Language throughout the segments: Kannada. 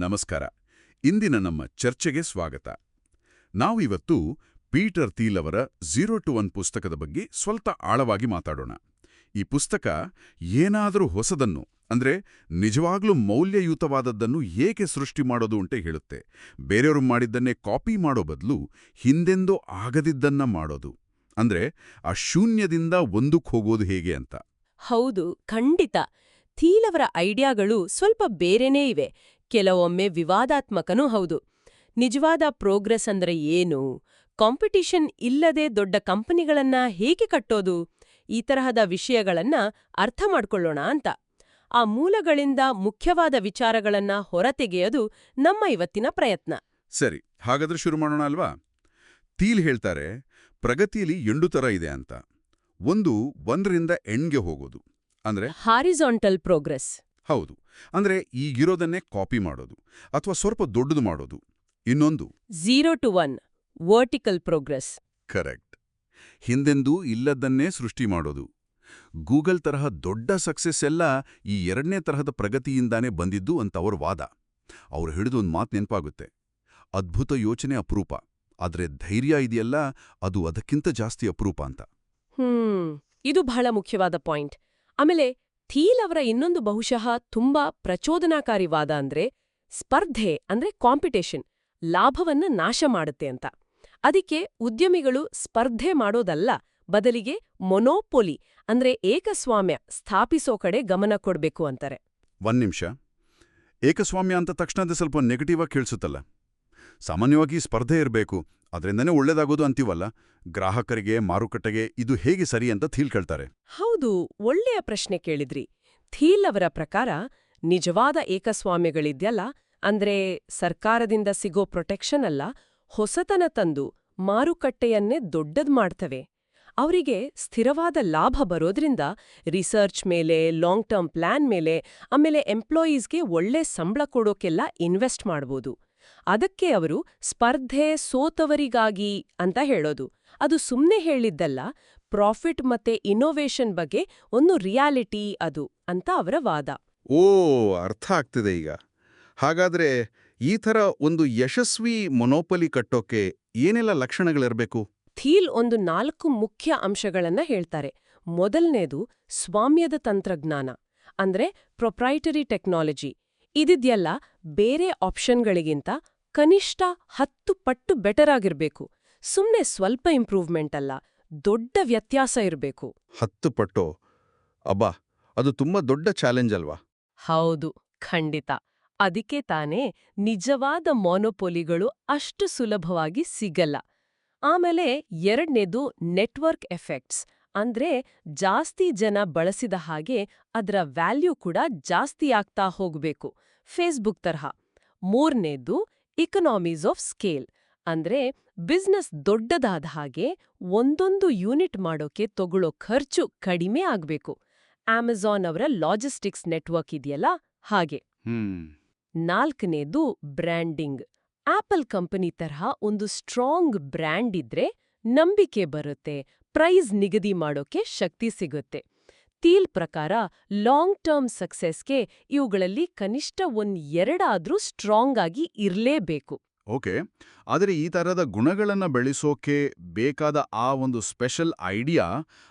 ನಮಸ್ಕಾರ. ಇಂದಿನ ನಮ್ಮ ಚರ್ಚೆಗೆ ಸ್ವಾಗತ. ನಾವಿವತ್ತು ಪೀಟರ್ ಥೀಲ್ ಅವರ 0 to 1 ಪುಸ್ತಕದ ಬಗ್ಗೆ ಸ್ವಲ್ಪ ಆಳವಾಗಿ ಮಾತಾಡೋಣ. ಈ ಪುಸ್ತಕ ಏನಾದರೂ ಹೊಸದನ್ನು ಅಂದ್ರೆ ನಿಜವಾಗ್ಲೂ ಮೌಲ್ಯಯುತವಾದದ್ದನ್ನು ಏಕೆ ಸೃಷ್ಟಿ ಮಾಡೋದು ಅಂತ ಹೇಳುತ್ತೆ. ಬೇರೆಯವರು ಮಾಡಿದ್ದನ್ನೇ ಕಾಪಿ ಮಾಡೋ ಬದಲು ಹಿಂದೆಂದೋ ಆಗದಿದ್ದನ್ನ ಮಾಡೋದು, ಅಂದ್ರೆ ಆ ಶೂನ್ಯದಿಂದ ಒಂದಕ್ಕೆ ಹೋಗೋದು ಹೇಗೆ ಅಂತ. ಹೌದು, ಖಂಡಿತ. ಥೀಲ್ ಅವರ ಐಡಿಯಾಗಳು ಸ್ವಲ್ಪ ಬೇರೆನೇ ಇವೆ, ಕೆಲವೊಮ್ಮೆ ವಿವಾದಾತ್ಮಕನೂ ಹೌದು. ನಿಜವಾದ ಪ್ರೋಗ್ರೆಸ್ ಅಂದ್ರೆ ಏನು, ಕಾಂಪಿಟಿಷನ್ ಇಲ್ಲದೆ ದೊಡ್ಡ ಕಂಪನಿಗಳನ್ನ ಹೇಗೆ ಕಟ್ಟೋದು, ಈ ತರಹದ ವಿಷಯಗಳನ್ನ ಅರ್ಥ ಮಾಡ್ಕೊಳ್ಳೋಣ ಅಂತ. ಆ ಮೂಲಗಳಿಂದ ಮುಖ್ಯವಾದ ವಿಚಾರಗಳನ್ನ ಹೊರತೆಗೆಯೋದು ನಮ್ಮ ಇವತ್ತಿನ ಪ್ರಯತ್ನ. ಸರಿ, ಹಾಗಾದ್ರೆ ಶುರು ಮಾಡೋಣ ಅಲ್ವಾ? ಥೀಲ್ ಹೇಳ್ತಾರೆ, ಪ್ರಗತಿಯಲ್ಲಿ 2 ಥರ ಇದೆ ಅಂತ. ಒಂದು 1ರಿಂದ ಎಂಡ್ಗೆ ಹೋಗೋದು, ಅಂದ್ರೆ ಹಾರಿಜಾಂಟಲ್ ಪ್ರೋಗ್ರೆಸ್. ಹೌದು, ಅಂದ್ರೆ ಈಗಿರೋದನ್ನೇ ಕಾಪಿ ಮಾಡೋದು ಅಥವಾ ಸ್ವಲ್ಪ ದೊಡ್ಡದು ಮಾಡೋದು. ಇನ್ನೊಂದು 0 to 1 ವರ್ಟಿಕಲ್ ಪ್ರೋಗ್ರೆಸ್. ಕರೆಕ್ಟ್, ಹಿಂದೆಂದೂ ಇಲ್ಲದನ್ನೇ ಸೃಷ್ಟಿ ಮಾಡೋದು. ಗೂಗಲ್ ತರಹ ದೊಡ್ಡ ಸಕ್ಸೆಸ್ ಎಲ್ಲ ಈ 2ನೇ ತರಹದ ಪ್ರಗತಿಯಿಂದಾನೇ ಬಂದಿದ್ದು ಅಂತ ಅವ್ರ ವಾದ. ಅವ್ರು ಹಿಡಿದೊಂದು ಮಾತು ನೆನಪಾಗುತ್ತೆ, ಅದ್ಭುತ ಯೋಚನೆ ಅಪರೂಪ, ಆದ್ರೆ ಧೈರ್ಯ ಇದೆಯಲ್ಲ ಅದು ಅದಕ್ಕಿಂತ ಜಾಸ್ತಿ ಅಪರೂಪ ಅಂತ. ಇದು ಬಹಳ ಮುಖ್ಯವಾದ ಪಾಯಿಂಟ್. ಆಮೇಲೆ ಥೀಲ್ ಅವರ ಇನ್ನೊಂದು ಬಹುಶಃ ತುಂಬಾ ಪ್ರಚೋದನಾಕಾರಿ ವಾದ ಅಂದ್ರೆ ಸ್ಪರ್ಧೆ ಅಂದ್ರೆ ಕಾಂಪಿಟೇಷನ್ ಲಾಭವನ್ನ ನಾಶ ಮಾಡುತ್ತೆ ಅಂತ. ಅದಕ್ಕೆ ಉದ್ಯಮಿಗಳು ಸ್ಪರ್ಧೆ ಮಾಡೋದಲ್ಲ, ಬದಲಿಗೆ ಮೊನೋಪೊಲಿ ಅಂದ್ರೆ ಏಕಸ್ವಾಮ್ಯ ಸ್ಥಾಪಿಸೋ ಕಡೆ ಗಮನ ಕೊಡ್ಬೇಕು ಅಂತಾರೆ. ಒಂದ್ ನಿಮಿಷ, ಏಕಸ್ವಾಮ್ಯ ಅಂತ ತಕ್ಷಣದ ಸ್ವಲ್ಪ ನೆಗೆಟಿವ್ ಆಗಿ ಕೇಳಿಸುತ್ತಲ್ಲ. ಸಾಮಾನ್ಯವಾಗಿ ಸ್ಪರ್ಧೆ ಇರಬೇಕು, ಅದರಿಂದನೇ ಒಳ್ಳೇದಾಗೋದು ಅಂತೀವಲ್ಲ. ಗ್ರಾಹಕರಿಗೆ, ಮಾರುಕಟ್ಟೆಗೆ ಇದು ಹೇಗೆ ಸರಿ ಅಂತ ಥೀಲ್ ಕೇಳ್ತಾರೆ. ಹೌದು, ಒಳ್ಳೆಯ ಪ್ರಶ್ನೆ ಕೇಳಿದ್ರಿ. ಥೀಲ್ ಅವರ ಪ್ರಕಾರ ನಿಜವಾದ ಏಕಸ್ವಾಮ್ಯಗಳಿದ್ಯಲ್ಲ, ಅಂದ್ರೆ ಸರ್ಕಾರದಿಂದ ಸಿಗೋ ಪ್ರೊಟೆಕ್ಷನ್ ಅಲ್ಲ, ಹೊಸತನ ತಂದು ಮಾರುಕಟ್ಟೆಯನ್ನೇ ದೊಡ್ಡದ್ ಮಾಡ್ತವೆ. ಅವರಿಗೆ ಸ್ಥಿರವಾದ ಲಾಭ ಬರೋದ್ರಿಂದ ರಿಸರ್ಚ್ ಮೇಲೆ, ಲಾಂಗ್ ಟರ್ಮ್ ಪ್ಲಾನ್ ಮೇಲೆ, ಆಮೇಲೆ ಎಂಪ್ಲಾಯೀಸ್ಗೆ ಒಳ್ಳೆ ಸಂಬಳ ಕೊಡೋಕೆಲ್ಲ ಇನ್ವೆಸ್ಟ್ ಮಾಡ್ಬೋದು. ಅದಕ್ಕೆ ಅವರು ಸ್ಪರ್ಧೆ ಸೋತವರಿಗಾಗಿ ಅಂತ ಹೇಳೋದು. ಅದು ಸುಮ್ನೆ ಹೇಳಿದ್ದಲ್ಲ, ಪ್ರಾಫಿಟ್ ಮತ್ತೆ ಇನ್ನೋವೇಷನ್ ಬಗ್ಗೆ ಒಂದು ರಿಯಾಲಿಟಿ ಅದು ಅಂತ ಅವರ ವಾದ. ಅರ್ಥ ಆಗ್ತಿದೆ ಈಗ. ಹಾಗಾದ್ರೆ ಈ ಥರ ಒಂದು ಯಶಸ್ವಿ ಮೊನೋಪಲಿ ಕಟ್ಟೋಕೆ ಏನೆಲ್ಲ ಲಕ್ಷಣಗಳಿರಬೇಕು? ಥೀಲ್ ಒಂದು 4 ಮುಖ್ಯ ಅಂಶಗಳನ್ನ ಹೇಳ್ತಾರೆ. ಮೊದಲನೇದು ಸ್ವಾಮ್ಯದ ತಂತ್ರಜ್ಞಾನ, ಅಂದ್ರೆ ಪ್ರೊಪ್ರೈಟರಿ ಟೆಕ್ನಾಲಜಿ. ಇದಿದೆಯಲ್ಲ ಬೇರೆ ಆಪ್ಷನ್ಗಳಿಗಿಂತ ಕನಿಷ್ಠ 10 ಪಟ್ಟು ಬೆಟರ್ ಆಗಿರ್ಬೇಕು. ಸುಮ್ನೆ ಸ್ವಲ್ಪ ಇಂಪ್ರೂವ್ಮೆಂಟ್ ಅಲ್ಲ, ದೊಡ್ಡ ವ್ಯತ್ಯಾಸ ಇರಬೇಕು. 10 ಪಟ್ಟು? ಅಬ್ಬಾ, ಅದು ತುಂಬಾ ದೊಡ್ಡ ಚಾಲೆಂಜ್ ಅಲ್ವಾ? ಹೌದು, ಖಂಡಿತ. ಅದಕ್ಕೆ ತಾನೇ ನಿಜವಾದ ಮೊನೊಪೊಲಿಗಳು ಅಷ್ಟು ಸುಲಭವಾಗಿ ಸಿಗಲ್ಲ. ಆಮೇಲೆ ಎರಡನೇದು ನೆಟ್ವರ್ಕ್ ಎಫೆಕ್ಟ್ಸ್, ಅಂದ್ರೆ ಜಾಸ್ತಿ ಜನ ಬಳಸಿದ ಹಾಗೆ ಅದರ ವ್ಯಾಲ್ಯೂ ಕೂಡ ಜಾಸ್ತಿ ಆಗ್ತಾ ಹೋಗ್ಬೇಕು, ಫೇಸ್ಬುಕ್ ತರಹ. ಮೂರನೇದು ಇಕನಾಮೀಸ್ ಆಫ್ ಸ್ಕೇಲ್, ಅಂದ್ರೆ ಬಿಸ್ನೆಸ್ ದೊಡ್ಡದಾದ ಹಾಗೆ ಒಂದೊಂದು ಯೂನಿಟ್ ಮಾಡೋಕೆ ತಗೊಳ್ಳೋ ಖರ್ಚು ಕಡಿಮೆ ಆಗ್ಬೇಕು. ಅಮೆಜಾನ್ ಅವರ ಲಾಜಿಸ್ಟಿಕ್ಸ್ ನೆಟ್ವರ್ಕ್ ಇದೆಯಲ್ಲ ಹಾಗೆ. ನಾಲ್ಕನೇದು ಬ್ರ್ಯಾಂಡಿಂಗ್. ಆಪಲ್ ಕಂಪನಿ ತರಹ ಒಂದು ಸ್ಟ್ರಾಂಗ್ ಬ್ರ್ಯಾಂಡ್ ಇದ್ರೆ ನಂಬಿಕೆ ಬರುತ್ತೆ, ಪ್ರೈಸ್ ನಿಗದಿ ಮಾಡೋಕೆ ಶಕ್ತಿ ಸಿಗುತ್ತೆ. ಥೀಲ್ ಪ್ರಕಾರ ಲಾಂಗ್ ಟರ್ಮ್ ಸಕ್ಸೆಸ್ಗೆ ಇವುಗಳಲ್ಲಿ ಕನಿಷ್ಠ 1-2 ಸ್ಟ್ರಾಂಗ್ ಆಗಿ ಇರ್ಲೇಬೇಕು. ಓಕೆ, ಆದರೆ ಈ ತರಹದ ಗುಣಗಳನ್ನ ಬೆಳೆಸೋಕೆ ಬೇಕಾದ ಆ ಒಂದು ಸ್ಪೆಷಲ್ ಐಡಿಯಾ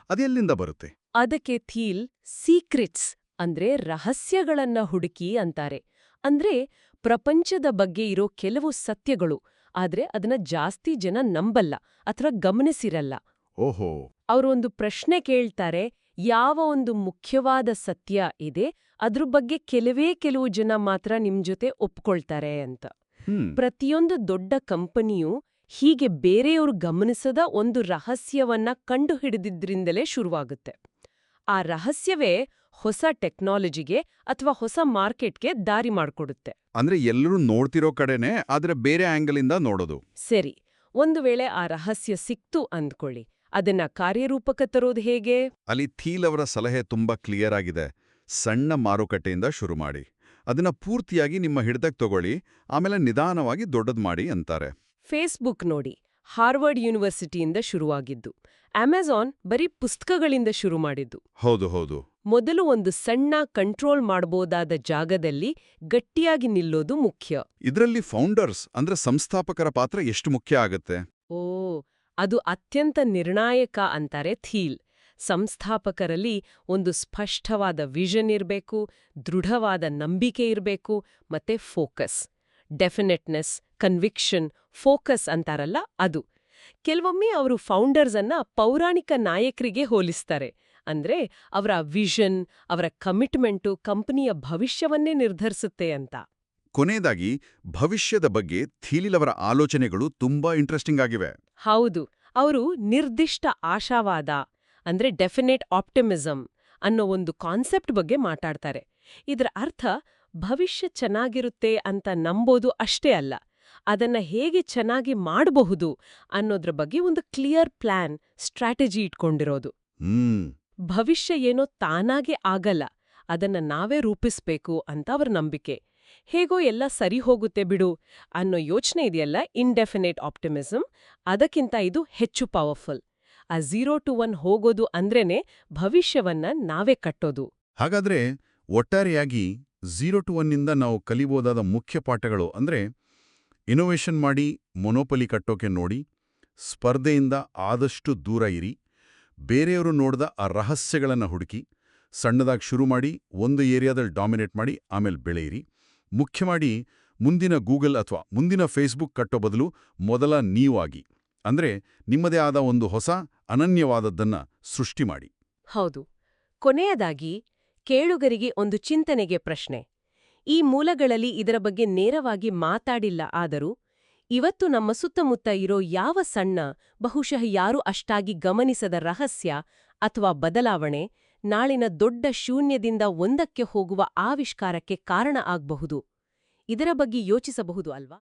ಅದೆಲ್ಲಿಂದ ಬರುತ್ತೆ? ಅದಕ್ಕೆ ಥೀಲ್ ಸೀಕ್ರೆಟ್ಸ್ ಅಂದ್ರೆ ರಹಸ್ಯಗಳನ್ನ ಹುಡುಕಿ ಅಂತಾರೆ. ಅಂದ್ರೆ ಪ್ರಪಂಚದ ಬಗ್ಗೆ ಇರೋ ಕೆಲವು ಸತ್ಯಗಳು, ಆದ್ರೆ ಅದನ್ನ ಜಾಸ್ತಿ ಜನ ನಂಬಲ್ಲ ಅಥವಾ ಗಮನಿಸಿರಲ್ಲ. ಓಹೋ. ಅವರೊಂದು ಪ್ರಶ್ನೆ ಕೇಳ್ತಾರೆ, ಯಾವ ಒಂದು ಮುಖ್ಯವಾದ ಸತ್ಯ ಇದೆ, ಅದ್ರ ಬಗ್ಗೆ ಕೆಲವು ಜನ ಮಾತ್ರ ನಿಮ್ ಜೊತೆ ಒಪ್ಕೊಳ್ತಾರೆ ಅಂತ. ಪ್ರತಿಯೊಂದು ದೊಡ್ಡ ಕಂಪನಿಯೂ ಹೀಗೆ ಬೇರೆಯವರು ಗಮನಿಸದ ಒಂದು ರಹಸ್ಯವನ್ನ ಕಂಡುಹಿಡಿದಿದ್ರಿಂದಲೇ ಶುರುವಾಗುತ್ತೆ. ಆ ರಹಸ್ಯವೇ ಹೊಸ ಟೆಕ್ನಾಲಜಿಗೆ ಅಥವಾ ಹೊಸ ಮಾರ್ಕೆಟ್ಗೆ ದಾರಿ ಮಾಡ್ಕೊಡುತ್ತೆ. ಅಂದ್ರೆ ಎಲ್ಲರೂ ನೋಡ್ತಿರೋ ಕಡೆನೇ, ಆದ್ರೆ ಬೇರೆ ಆಂಗಲಿಂದ ನೋಡೋದು. ಸರಿ, ಒಂದು ವೇಳೆ ಆ ರಹಸ್ಯ ಸಿಕ್ತು ಅಂದ್ಕೊಳ್ಳಿ, ಅದನ್ನ ಕಾರ್ಯರೂಪಕ್ಕೆ ತರೋದು ಹೇಗೆ? ಅಲ್ಲಿ ಥೀಲ್ ಅವರ ಸಲಹೆ ತುಂಬಾ ಕ್ಲಿಯರ್ ಆಗಿದೆ. ಸಣ್ಣ ಮಾರುಕಟ್ಟೆಯಿಂದ ಶುರು ಮಾಡಿ, ಅದನ್ನ ಪೂರ್ತಿಯಾಗಿ ನಿಮ್ಮ ಹಿಡಿತಕ್ಕೆ ತಗೊಳ್ಳಿ, ಆಮೇಲೆ ನಿಧಾನವಾಗಿ ದೊಡ್ಡದು ಮಾಡಿ ಅಂತಾರೆ. ಫೇಸ್ಬುಕ್ ನೋಡಿ, ಹಾರ್ವರ್ಡ್ ಯೂನಿವರ್ಸಿಟಿಯಿಂದ ಶುರುವಾಗಿದ್ದು. ಅಮೆಜಾನ್ ಬರೀ ಪುಸ್ತಕಗಳಿಂದ ಶುರು ಮಾಡಿದ್ದು. ಹೌದು. ಮೊದಲು ಒಂದು ಸಣ್ಣ ಕಂಟ್ರೋಲ್ ಮಾಡ್ಬೋದಾದ ಜಾಗದಲ್ಲಿ ಗಟ್ಟಿಯಾಗಿ ನಿಲ್ಲೋದು ಮುಖ್ಯ. ಇದರಲ್ಲಿ ಫೌಂಡರ್ಸ್ ಅಂದ್ರೆ ಸಂಸ್ಥಾಪಕರ ಪಾತ್ರ ಎಷ್ಟು ಮುಖ್ಯ ಆಗತ್ತೆ? ಓ, ಅದು ಅತ್ಯಂತ ನಿರ್ಣಾಯಕ ಅಂತಾರೆ ಥೀಲ್. ಸಂಸ್ಥಾಪಕರಲ್ಲಿ ಒಂದು ಸ್ಪಷ್ಟವಾದ ವಿಷನ್ ಇರಬೇಕು, ದೃಢವಾದ ನಂಬಿಕೆ ಇರಬೇಕು, ಮತ್ತೆ ಫೋಕಸ್. ಡೆಫಿನೆಟ್ನೆಸ್, ಕನ್ವಿಕ್ಷನ್, ಫೋಕಸ್ ಅಂತಾರಲ್ಲ ಅದು. ಕೆಲವೊಮ್ಮೆ ಅವರು ಫೌಂಡರ್ಸ್ ಅನ್ನ ಪೌರಾಣಿಕ ನಾಯಕರಿಗೆ ಹೋಲಿಸ್ತಾರೆ. ಅಂದ್ರೆ ಅವರ ವಿಷನ್, ಅವರ ಕಮಿಟ್ಮೆಂಟು ಕಂಪನಿಯ ಭವಿಷ್ಯವನ್ನೇ ನಿರ್ಧರಿಸುತ್ತೆ ಅಂತ. ಕೊನೆಯದಾಗಿ ಭವಿಷ್ಯದ ಬಗ್ಗೆ ಥೀಲಿಲವರ ಆಲೋಚನೆಗಳು ತುಂಬಾ ಇಂಟ್ರೆಸ್ಟಿಂಗ್ ಆಗಿವೆ. ಹೌದು, ಅವರು ನಿರ್ದಿಷ್ಟ ಆಶಾವಾದ ಅಂದ್ರೆ ಡೆಫಿನೆಟ್ ಆಪ್ಟಿಮಿಸಮ್ ಅನ್ನೋ ಒಂದು ಕಾನ್ಸೆಪ್ಟ್ ಬಗ್ಗೆ ಮಾತಾಡ್ತಾರೆ. ಇದರ ಅರ್ಥ ಭವಿಷ್ಯ ಚೆನ್ನಾಗಿರುತ್ತೆ ಅಂತ ನಂಬೋದು ಅಷ್ಟೇ ಅಲ್ಲ, ಅದನ್ನ ಹೇಗೆ ಚೆನ್ನಾಗಿ ಮಾಡಬಹುದು ಅನ್ನೋದ್ರ ಬಗ್ಗೆ ಒಂದು ಕ್ಲಿಯರ್ ಪ್ಲಾನ್, ಸ್ಟ್ರಾಟಜಿ ಇಟ್ಕೊಂಡಿರೋದು. ಭವಿಷ್ಯ ಏನೋ ತಾನಾಗೆ ಆಗಲ್ಲ, ಅದನ್ನ ನಾವೇ ರೂಪಿಸ್ಬೇಕು ಅಂತ ಅವ್ರ ನಂಬಿಕೆ. ಹೇಗೋ ಎಲ್ಲ ಸರಿ ಹೋಗುತ್ತೆ ಬಿಡು ಅನ್ನೋ ಯೋಚನೆ ಇದೆಯಲ್ಲ, ಇಂಡೆಫಿನೇಟ್ ಆಪ್ಟಿಮಿಸಮ್, ಅದಕ್ಕಿಂತ ಇದು ಹೆಚ್ಚು ಪವರ್ಫುಲ್. ಆ 0 to 1 ಹೋಗೋದು ಅಂದ್ರೇನೆ ಭವಿಷ್ಯವನ್ನ ನಾವೇ ಕಟ್ಟೋದು. ಹಾಗಾದ್ರೆ ಒಟ್ಟಾರೆಯಾಗಿ 0 to 1 ನಿಂದ ನಾವು ಕಲಿಬೋದಾದ ಮುಖ್ಯ ಪಾಠಗಳು ಅಂದ್ರೆ ಇನೋವೇಷನ್ ಮಾಡಿ ಮೊನೋಪಲಿ ಕಟ್ಟೋಕೆ ನೋಡಿ, ಸ್ಪರ್ಧೆಯಿಂದ ಆದಷ್ಟು ದೂರ ಇರಿ, ಬೇರೆಯವರು ನೋಡ್ದ ಆ ರಹಸ್ಯಗಳನ್ನ ಹುಡುಕಿ, ಸಣ್ಣದಾಗಿ ಶುರು ಮಾಡಿ ಒಂದು ಏರಿಯಾದಲ್ಲಿ ಡಾಮಿನೇಟ್ ಮಾಡಿ ಆಮೇಲೆ ಬೆಳೆಯಿರಿ. ಮುಖ್ಯ ಮಾಡಿ ಮುಂದಿನ ಗೂಗಲ್ ಅಥವಾ ಮುಂದಿನ ಫೇಸ್ಬುಕ್ ಕಟ್ಟೋ ಬದಲು ಮೊದಲ ನೀವಾಗಿ, ಅಂದ್ರೆ ನಿಮ್ಮದೇ ಆದ ಒಂದು ಹೊಸ ಅನನ್ಯವಾದದ್ದನ್ನ ಸೃಷ್ಟಿ ಮಾಡಿ. ಹೌದು. ಕೊನೆಯದಾಗಿ ಕೇಳುಗರಿಗೆ ಒಂದು ಚಿಂತನೆಗೆ ಪ್ರಶ್ನೆ. ಈ ಮೂಲಗಳಲ್ಲಿ ಇದರ ಬಗ್ಗೆ ನೇರವಾಗಿ ಮಾತಾಡಿಲ್ಲ, ಆದರೂ ಇವತ್ತು ನಮ್ಮ ಸುತ್ತಮುತ್ತ ಇರೋ ಯಾವ ಸಣ್ಣ, ಬಹುಶಃ ಯಾರೂ ಅಷ್ಟಾಗಿ ಗಮನಿಸದ ರಹಸ್ಯ ಅಥವಾ ಬದಲಾವಣೆ ನಾಳಿನ ದೊಡ್ಡ ಶೂನ್ಯದಿಂದ ಒಂದಕ್ಕೆ ಹೋಗುವ ಆವಿಷ್ಕಾರಕ್ಕೆ ಕಾರಣ ಆಗ್ಬಹುದು? ಇದರ ಬಗ್ಗೆ ಯೋಚಿಸಬಹುದು ಅಲ್ವಾ?